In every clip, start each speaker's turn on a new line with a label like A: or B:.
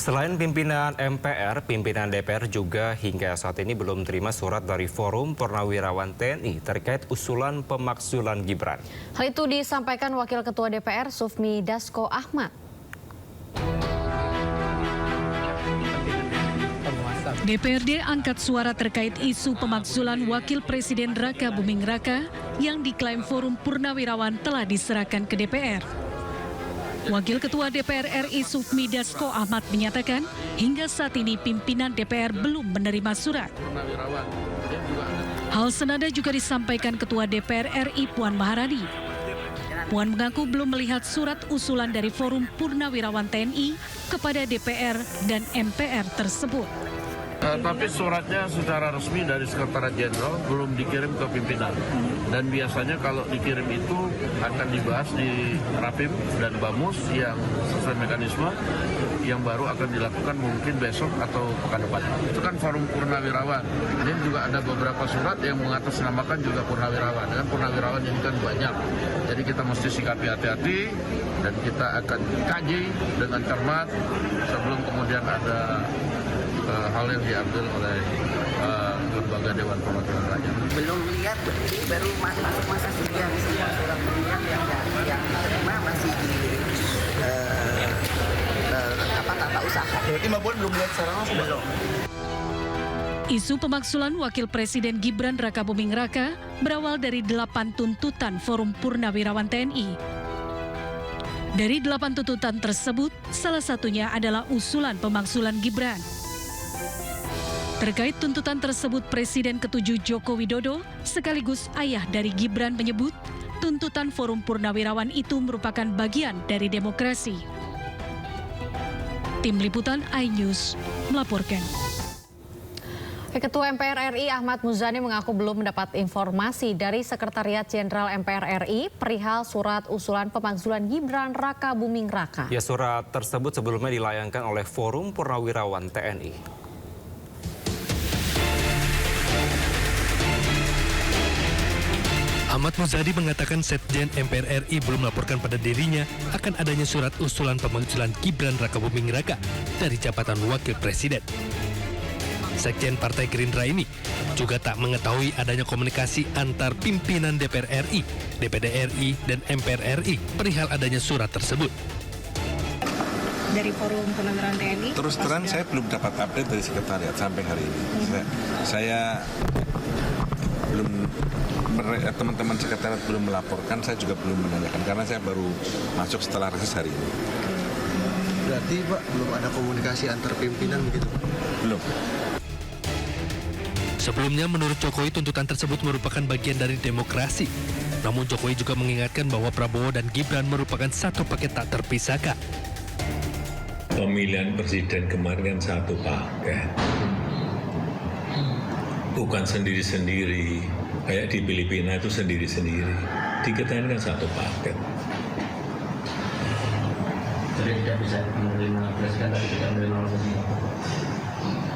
A: Selain pimpinan MPR, pimpinan DPR juga hingga saat ini belum terima surat dari Forum Purnawirawan TNI terkait usulan pemakzulan Gibran.
B: Hal itu disampaikan Wakil Ketua DPR Sufmi Dasko Ahmad.
C: DPRD angkat suara terkait isu pemakzulan Wakil Presiden Raka Buming Raka yang diklaim Forum Purnawirawan telah diserahkan ke DPR. Wakil Ketua DPR RI Sufmi Dasko Ahmad menyatakan hingga saat ini pimpinan DPR belum menerima surat. Hal senada juga disampaikan Ketua DPR RI Puan Maharani. Puan mengaku belum melihat surat usulan dari Forum Purnawirawan TNI kepada DPR dan MPR tersebut.
D: Tapi suratnya secara resmi dari Sekretariat Jenderal belum dikirim ke pimpinan. Dan biasanya kalau dikirim itu akan dibahas di Rapim dan Bamus yang sesuai mekanisme yang baru akan dilakukan mungkin besok atau pekan depan. Itu kan Forum Purnawirawan. Ini juga ada beberapa surat yang mengatasnamakan juga Purnawirawan. Dan Purnawirawan ini kan banyak. Jadi kita mesti sikapi hati-hati dan kita akan kaji dengan cermat sebelum kemudian ada hal yang diambil oleh lembaga Dewan Perwakilan Rakyat.
E: Belum lihat, ini baru masuk masa sidang, semua surat pemilihan yang diterima masih di tata usaha.
F: Berarti Mbak Puan belum lihat secara langsung?
E: Belum.
C: Isu pemakzulan Wakil Presiden Gibran Raka Buming Raka berawal dari 8 tuntutan Forum Purnawirawan TNI. Dari 8 tuntutan tersebut, salah satunya adalah usulan pemakzulan Gibran. Terkait tuntutan tersebut, Presiden ke-7 Joko Widodo sekaligus ayah dari Gibran menyebut tuntutan Forum Purnawirawan itu merupakan bagian dari demokrasi. Tim Liputan iNews melaporkan.
B: Ketua MPR RI Ahmad Muzani mengaku belum mendapat informasi dari Sekretariat Jenderal MPR RI perihal surat usulan pemakzulan Gibran Raka Buming Raka.
A: Ya, surat tersebut sebelumnya dilayangkan oleh Forum Purnawirawan TNI.
G: Ahmad Muzani mengatakan Sekjen MPR RI belum melaporkan pada dirinya akan adanya surat usulan pemakzulan Gibran Raka Buming Raka dari jabatan Wakil Presiden. Sekjen Partai Gerindra ini juga tak mengetahui adanya komunikasi antar pimpinan DPR RI, DPD RI, dan MPR RI perihal adanya surat tersebut.
H: Dari Forum Purnawirawan TNI?
I: Terus terang saya belum dapat update dari sekretariat sampai hari ini. Saya belum, teman-teman sekretariat belum melaporkan, saya juga belum menanyakan karena saya baru masuk setelah reses hari ini.
F: Berarti Pak belum ada komunikasi antar pimpinan begitu?
I: Belum.
G: Sebelumnya menurut Jokowi tuntutan tersebut merupakan bagian dari demokrasi. Namun Jokowi juga mengingatkan bahwa Prabowo dan Gibran merupakan satu paket tak terpisahkan.
J: Pemilihan presiden kemarin kan satu paket. Bukan sendiri-sendiri. Kayak di Filipina itu sendiri-sendiri. Di kita ini kan satu paket.
K: Jadi tidak bisa menerima presiden tapi tidak menerima presiden.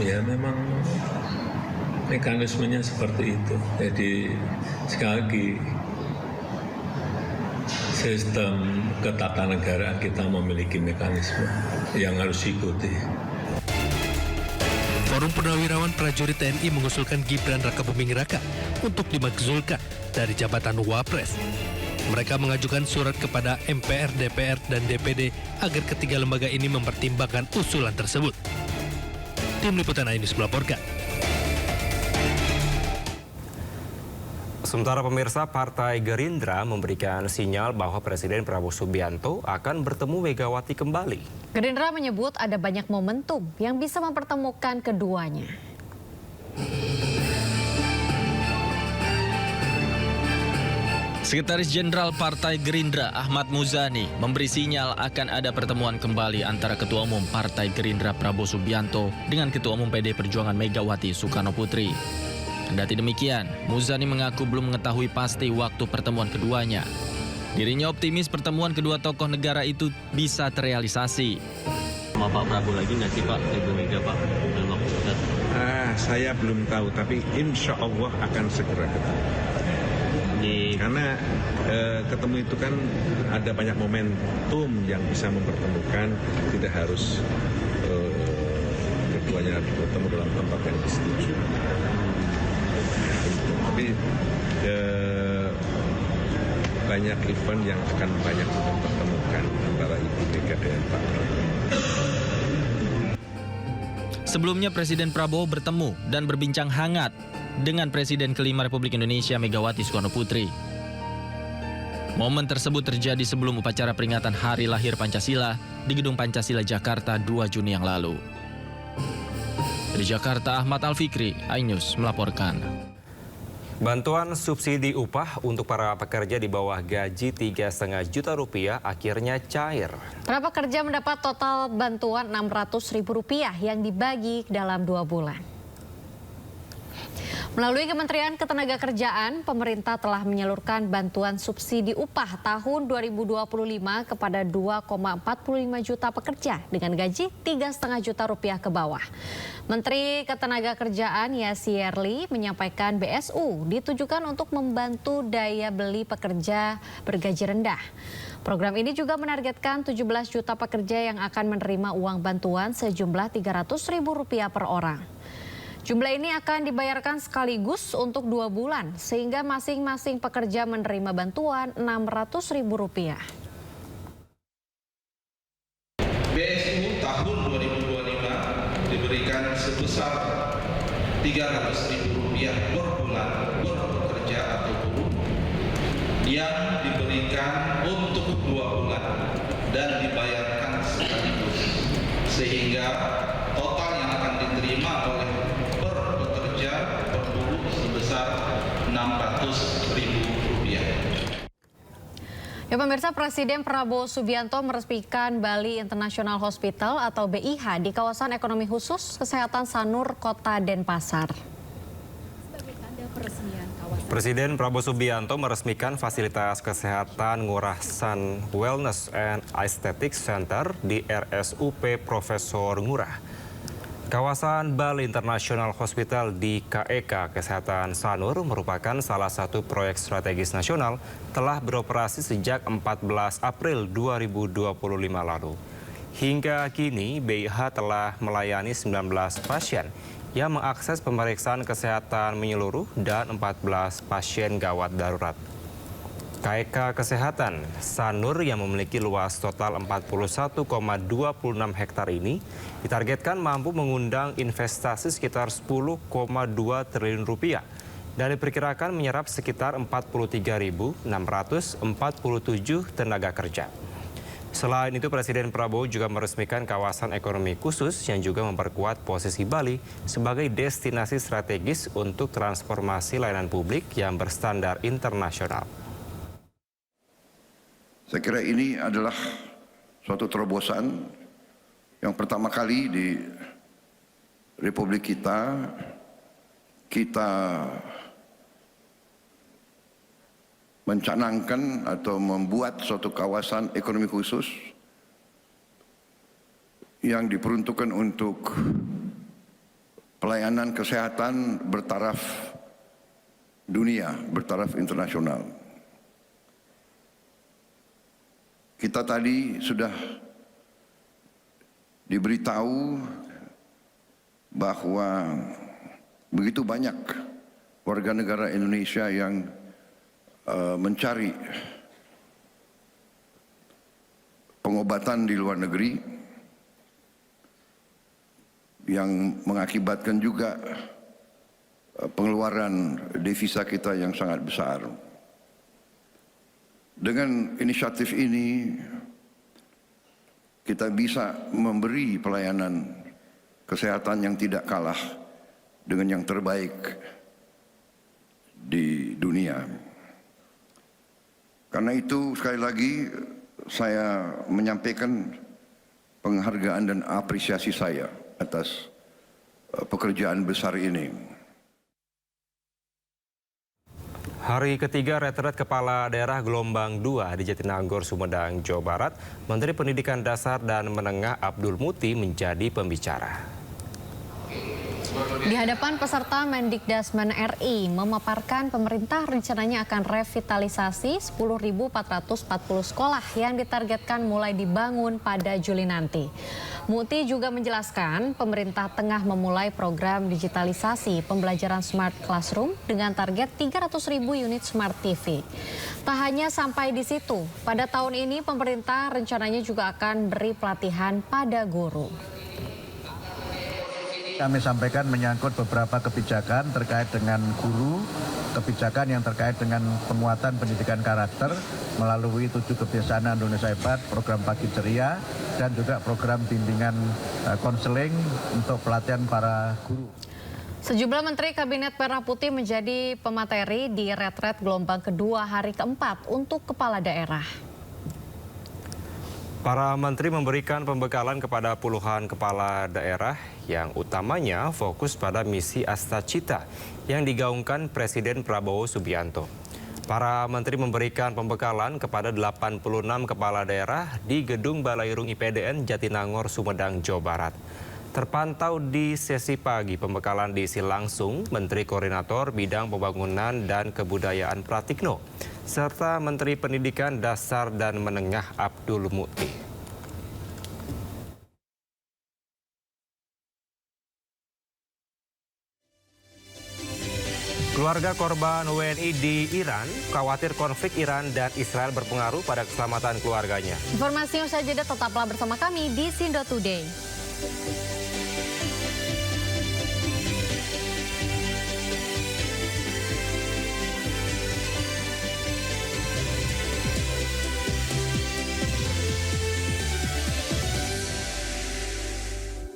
J: Ya memang mekanismenya seperti itu. Jadi sekali lagi sistem ketatanegaraan kita memiliki mekanisme yang harus diikuti.
G: Forum Purnawirawan Prajurit TNI mengusulkan Gibran Raka Buming Raka untuk dimakzulkan dari jabatan Wapres. Mereka mengajukan surat kepada MPR, DPR, dan DPD agar ketiga lembaga ini mempertimbangkan usulan tersebut. Tim Liputan iNews melaporkan.
A: Sementara pemirsa, Partai Gerindra memberikan sinyal bahwa Presiden Prabowo Subianto akan bertemu Megawati kembali.
B: Gerindra menyebut ada banyak momentum yang bisa mempertemukan keduanya.
L: Sekretaris Jenderal Partai Gerindra Ahmad Muzani memberi sinyal akan ada pertemuan kembali antara Ketua Umum Partai Gerindra Prabowo Subianto dengan Ketua Umum PD Perjuangan Megawati Soekarno Putri. Kendati demikian, Muzani mengaku belum mengetahui pasti waktu pertemuan keduanya. Dirinya optimis pertemuan kedua tokoh negara itu bisa terrealisasi.
K: Sama Pak Prabowo lagi nggak sih Pak, Ibu Mega Pak? Dalam waktu dekat?
I: Saya belum tahu, tapi insya Allah akan segera ketemu. Karena ketemu itu kan ada banyak momentum yang bisa mempertemukan, tidak harus
J: semuanya bertemu dalam tempat yang disetujui. Tapi banyak event yang akan banyak mempertemukan antara Ibu Mega dengan Pak Prabowo.
L: Sebelumnya Presiden Prabowo bertemu dan berbincang hangat dengan Presiden kelima Republik Indonesia Megawati Soekarno Putri. Momen tersebut terjadi sebelum upacara peringatan Hari Lahir Pancasila di Gedung Pancasila Jakarta 2 Juni yang lalu. Dari Jakarta, Ahmad Al-Fikri, iNews melaporkan.
A: Bantuan subsidi upah untuk para pekerja di bawah gaji 3,5 juta rupiah akhirnya cair.
B: Para pekerja mendapat total bantuan Rp600.000 yang dibagi dalam 2 bulan. Melalui Kementerian Ketenagakerjaan, pemerintah telah menyalurkan bantuan subsidi upah tahun 2025 kepada 2,45 juta pekerja dengan gaji 3,5 juta rupiah ke bawah. Menteri Ketenagakerjaan Yasirli menyampaikan BSU ditujukan untuk membantu daya beli pekerja bergaji rendah. Program ini juga menargetkan 17 juta pekerja yang akan menerima uang bantuan sejumlah Rp300.000 per orang. Jumlah ini akan dibayarkan sekaligus untuk 2 bulan, sehingga masing-masing pekerja menerima bantuan Rp600.000.
M: BSU tahun 2025 diberikan sebesar Rp300.000 per bulan per pekerja atau buruh yang diberikan untuk 2 bulan dan dibayarkan sekaligus, sehingga total yang akan diterima oleh sebesar Rp600.000.
B: Ya pemirsa, Presiden Prabowo Subianto meresmikan Bali International Hospital atau BIH di kawasan ekonomi khusus kesehatan Sanur, Kota Denpasar.
A: Presiden Prabowo Subianto meresmikan fasilitas kesehatan Ngurah-San Wellness and Aesthetic Center di RSUP Profesor Ngurah. Kawasan Bali International Hospital di KEK Kesehatan Sanur merupakan salah satu proyek strategis nasional telah beroperasi sejak 14 April 2025 lalu. Hingga kini, BIH telah melayani 19 pasien yang mengakses pemeriksaan kesehatan menyeluruh dan 14 pasien gawat darurat. KEK Kesehatan Sanur yang memiliki luas total 41,26 hektar ini ditargetkan mampu mengundang investasi sekitar 10,2 triliun rupiah dan diperkirakan menyerap sekitar 43.647 tenaga kerja. Selain itu, Presiden Prabowo juga meresmikan kawasan ekonomi khusus yang juga memperkuat posisi Bali sebagai destinasi strategis untuk transformasi layanan publik yang berstandar internasional.
N: Saya kira ini adalah suatu terobosan yang pertama kali di Republik kita mencanangkan atau membuat suatu kawasan ekonomi khusus yang diperuntukkan untuk pelayanan kesehatan bertaraf dunia, bertaraf internasional. Kita tadi sudah diberitahu bahwa begitu banyak warga negara Indonesia yang mencari pengobatan di luar negeri yang mengakibatkan juga pengeluaran devisa kita yang sangat besar. Dengan inisiatif ini, kita bisa memberi pelayanan kesehatan yang tidak kalah dengan yang terbaik di dunia. Karena itu, sekali lagi, saya menyampaikan penghargaan dan apresiasi saya atas pekerjaan besar ini.
A: Hari ketiga retret Kepala Daerah Gelombang 2 di Jatinangor, Sumedang, Jawa Barat, Menteri Pendidikan Dasar dan Menengah Abdul Muti menjadi pembicara.
B: Di hadapan peserta Mendikdasmen RI memaparkan pemerintah rencananya akan revitalisasi 10.440 sekolah yang ditargetkan mulai dibangun pada Juli nanti. Muti juga menjelaskan pemerintah tengah memulai program digitalisasi pembelajaran Smart Classroom dengan target 300.000 unit Smart TV. Tak hanya sampai di situ, pada tahun ini pemerintah rencananya juga akan beri pelatihan pada guru.
O: Kami sampaikan menyangkut beberapa kebijakan terkait dengan guru, kebijakan yang terkait dengan penguatan pendidikan karakter melalui 7 kebiasaan Indonesia Hebat, program Pagi Ceria, dan juga program bimbingan konseling untuk pelatihan para guru.
B: Sejumlah Menteri Kabinet Merah Putih menjadi pemateri di retret gelombang kedua hari keempat untuk kepala daerah.
A: Para menteri memberikan pembekalan kepada puluhan kepala daerah yang utamanya fokus pada misi Astacita yang digaungkan Presiden Prabowo Subianto. Para menteri memberikan pembekalan kepada 86 kepala daerah di Gedung Balairung IPDN Jatinangor, Sumedang, Jawa Barat. Terpantau di sesi pagi, pembekalan diisi langsung Menteri Koordinator Bidang Pembangunan dan Kebudayaan Pratikno, serta Menteri Pendidikan Dasar dan Menengah Abdul Mukti. Keluarga korban WNI di Iran khawatir konflik Iran dan Israel berpengaruh pada keselamatan keluarganya.
B: Informasi usai jeda, tetaplah bersama kami di Sindo Today.